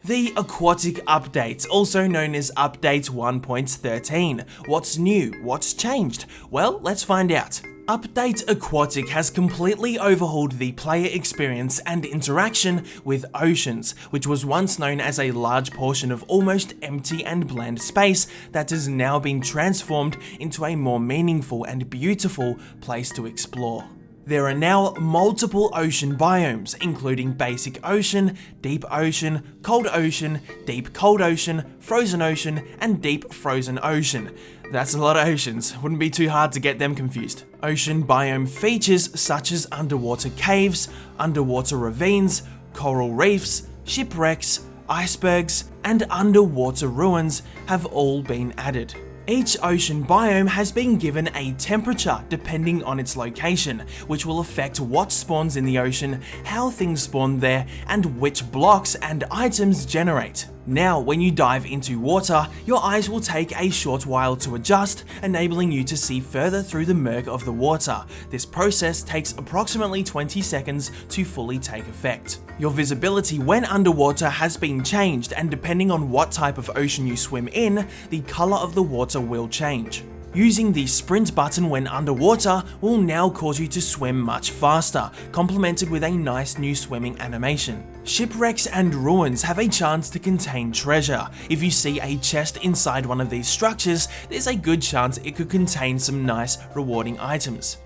The Aquatic Update, also known as Update 1.13. What's new? What's changed? Well, let's find out. Update Aquatic has completely overhauled the player experience and interaction with oceans, which was once known as a large portion of almost empty and bland space that has now been transformed into a more meaningful and beautiful place to explore. There are now multiple ocean biomes, including basic ocean, deep ocean, cold ocean, deep cold ocean, frozen ocean, and deep frozen ocean. That's a lot of oceans, wouldn't be too hard to get them confused. Ocean biome features such as underwater caves, underwater ravines, coral reefs, shipwrecks, icebergs, and underwater ruins have all been added. Each ocean biome has been given a temperature depending on its location, which will affect what spawns in the ocean, how things spawn there, and which blocks and items generate. Now, when you dive into water, your eyes will take a short while to adjust, enabling you to see further through the murk of the water. This process takes approximately 20 seconds to fully take effect. Your visibility when underwater has been changed, and depending on what type of ocean you swim in, the color of the water will change. Using the sprint button when underwater will now cause you to swim much faster, complemented with a nice new swimming animation. Shipwrecks and ruins have a chance to contain treasure. If you see a chest inside one of these structures, there's a good chance it could contain some nice, rewarding items.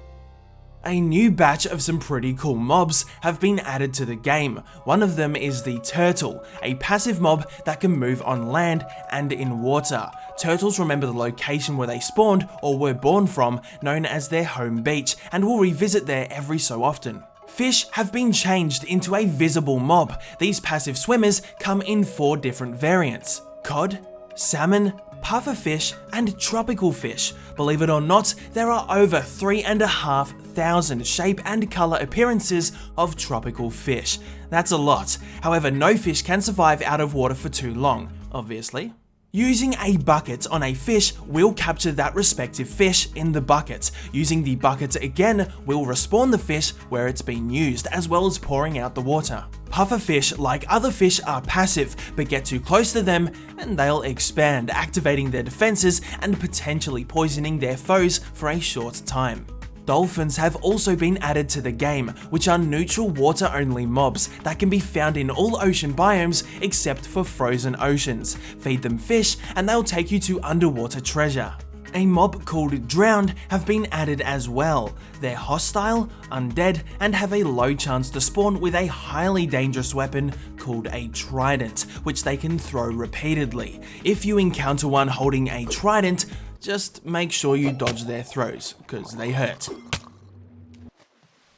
A new batch of some pretty cool mobs have been added to the game. One of them is the turtle, a passive mob that can move on land and in water. Turtles remember the location where they spawned or were born from, known as their home beach, and will revisit there every so often. Fish have been changed into a visible mob. These passive swimmers come in 4 different variants: cod, salmon, pufferfish, and tropical fish. Believe it or not, there are over 3,500 shape and color appearances of tropical fish. That's a lot. However, no fish can survive out of water for too long, obviously. Using a bucket on a fish will capture that respective fish in the bucket. Using the bucket again will respawn the fish where it's been used, as well as pouring out the water. Pufferfish, like other fish, are passive, but get too close to them and they'll expand, activating their defenses and potentially poisoning their foes for a short time. Dolphins have also been added to the game, which are neutral water-only mobs that can be found in all ocean biomes except for frozen oceans. Feed them fish and they'll take you to underwater treasure. A mob called Drowned have been added as well. They're hostile, undead, and have a low chance to spawn with a highly dangerous weapon called a trident, which they can throw repeatedly. If you encounter one holding a trident, just make sure you dodge their throws, because they hurt.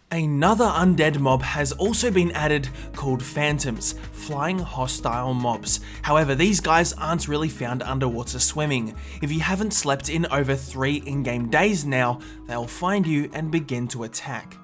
Another undead mob has also been added called Phantoms, flying hostile mobs. However, these guys aren't really found underwater swimming. If you haven't slept in over 3 in-game days now, they'll find you and begin to attack.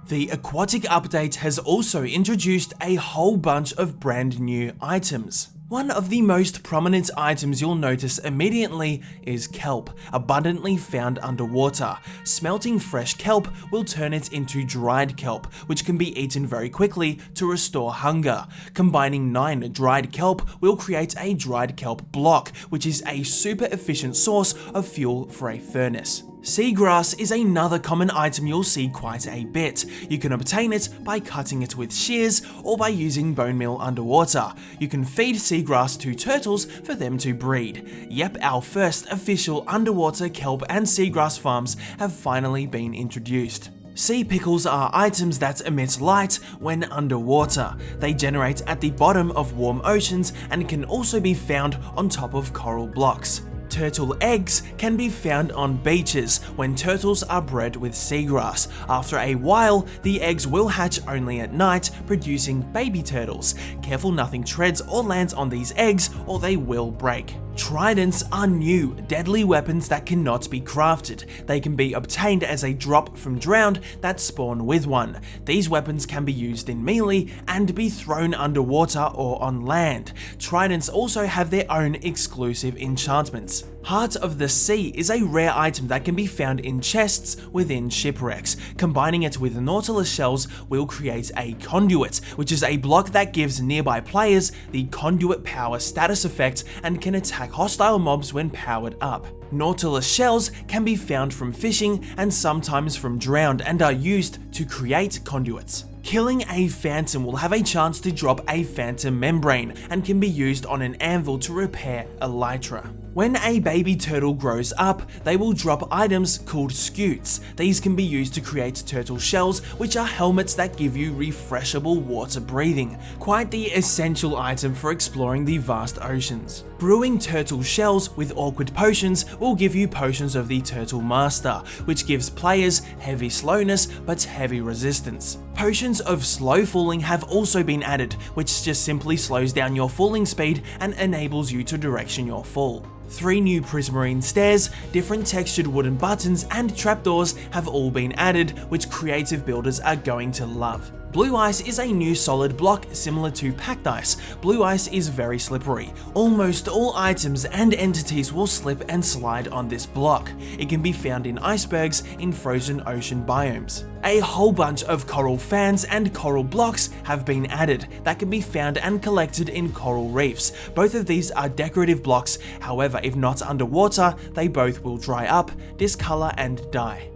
The Aquatic Update has also introduced a whole bunch of brand new items. One of the most prominent items you'll notice immediately is kelp, abundantly found underwater. Smelting fresh kelp will turn it into dried kelp, which can be eaten very quickly to restore hunger. Combining 9 dried kelp will create a dried kelp block, which is a super efficient source of fuel for a furnace. Seagrass is another common item you'll see quite a bit. You can obtain it by cutting it with shears or by using bone meal underwater. You can feed seagrass to turtles for them to breed. Yep, our first official underwater kelp and seagrass farms have finally been introduced. Sea pickles are items that emit light when underwater. They generate at the bottom of warm oceans and can also be found on top of coral blocks. Turtle eggs can be found on beaches when turtles are bred with seagrass. After a while, the eggs will hatch only at night, producing baby turtles. Careful nothing treads or lands on these eggs or they will break. Tridents are new, deadly weapons that cannot be crafted. They can be obtained as a drop from Drowned that spawn with one. These weapons can be used in melee and be thrown underwater or on land. Tridents also have their own exclusive enchantments. update. Heart of the Sea is a rare item that can be found in chests within shipwrecks. Combining it with Nautilus shells will create a conduit, which is a block that gives nearby players the conduit power status effect and can attack hostile mobs when powered up. Nautilus shells can be found from fishing and sometimes from drowned and are used to create conduits. Killing a phantom will have a chance to drop a phantom membrane and can be used on an anvil to repair elytra. When a baby turtle grows up, they will drop items called scutes. These can be used to create turtle shells, which are helmets that give you refreshable water breathing. Quite the essential item for exploring the vast oceans. Brewing turtle shells with awkward potions will give you potions of the Turtle Master, which gives players heavy slowness but heavy resistance. Potions of slow falling have also been added, which just simply slows down your falling speed and enables you to direction your fall. 3 new prismarine stairs, different textured wooden buttons, and trapdoors have all been added, which creative builders are going to love. Blue ice is a new solid block similar to packed ice. Blue ice is very slippery. Almost all items and entities will slip and slide on this block. It can be found in icebergs in frozen ocean biomes. A whole bunch of coral fans and coral blocks have been added that can be found and collected in coral reefs. Both of these are decorative blocks, however, if not underwater, they both will dry up, discolor, and die.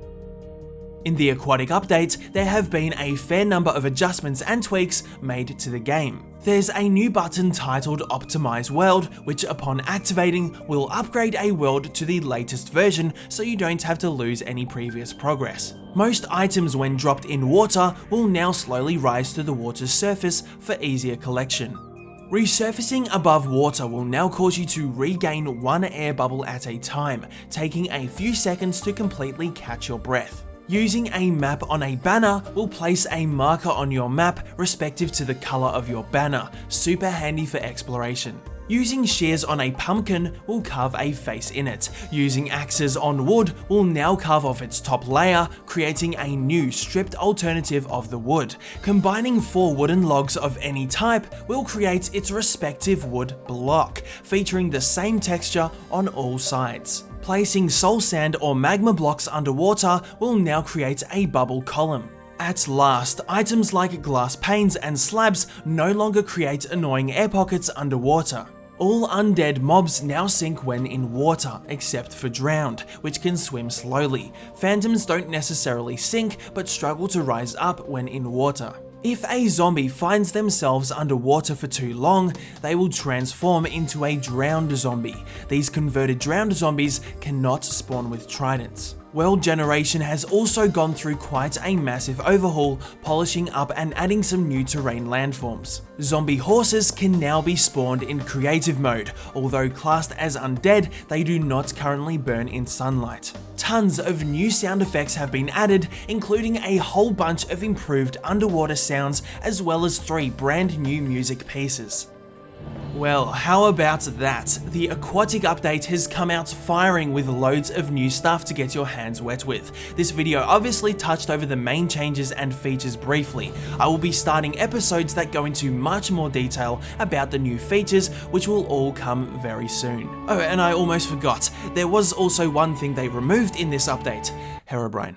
In the aquatic update, there have been a fair number of adjustments and tweaks made to the game. There's a new button titled Optimize World, which upon activating will upgrade a world to the latest version so you don't have to lose any previous progress. Most items when dropped in water will now slowly rise to the water's surface for easier collection. Resurfacing above water will now cause you to regain 1 air bubble at a time, taking a few seconds to completely catch your breath. Using a map on a banner will place a marker on your map respective to the color of your banner, super handy for exploration. Using shears on a pumpkin will carve a face in it. Using axes on wood will now carve off its top layer, creating a new stripped alternative of the wood. Combining 4 wooden logs of any type will create its respective wood block, featuring the same texture on all sides. Placing soul sand or magma blocks underwater will now create a bubble column. At last, items like glass panes and slabs no longer create annoying air pockets underwater. All undead mobs now sink when in water, except for drowned, which can swim slowly. Phantoms don't necessarily sink, but struggle to rise up when in water. If a zombie finds themselves underwater for too long, they will transform into a drowned zombie. These converted drowned zombies cannot spawn with tridents. World Generation has also gone through quite a massive overhaul, polishing up and adding some new terrain landforms. Zombie horses can now be spawned in creative mode. Although classed as undead, they do not currently burn in sunlight. Tons of new sound effects have been added, including a whole bunch of improved underwater sounds, as well as 3 brand new music pieces. Well, how about that? The aquatic update has come out firing with loads of new stuff to get your hands wet with. This video obviously touched over the main changes and features briefly. I will be starting episodes that go into much more detail about the new features, which will all come very soon. Oh, and I almost forgot, there was also one thing they removed in this update: Herobrine.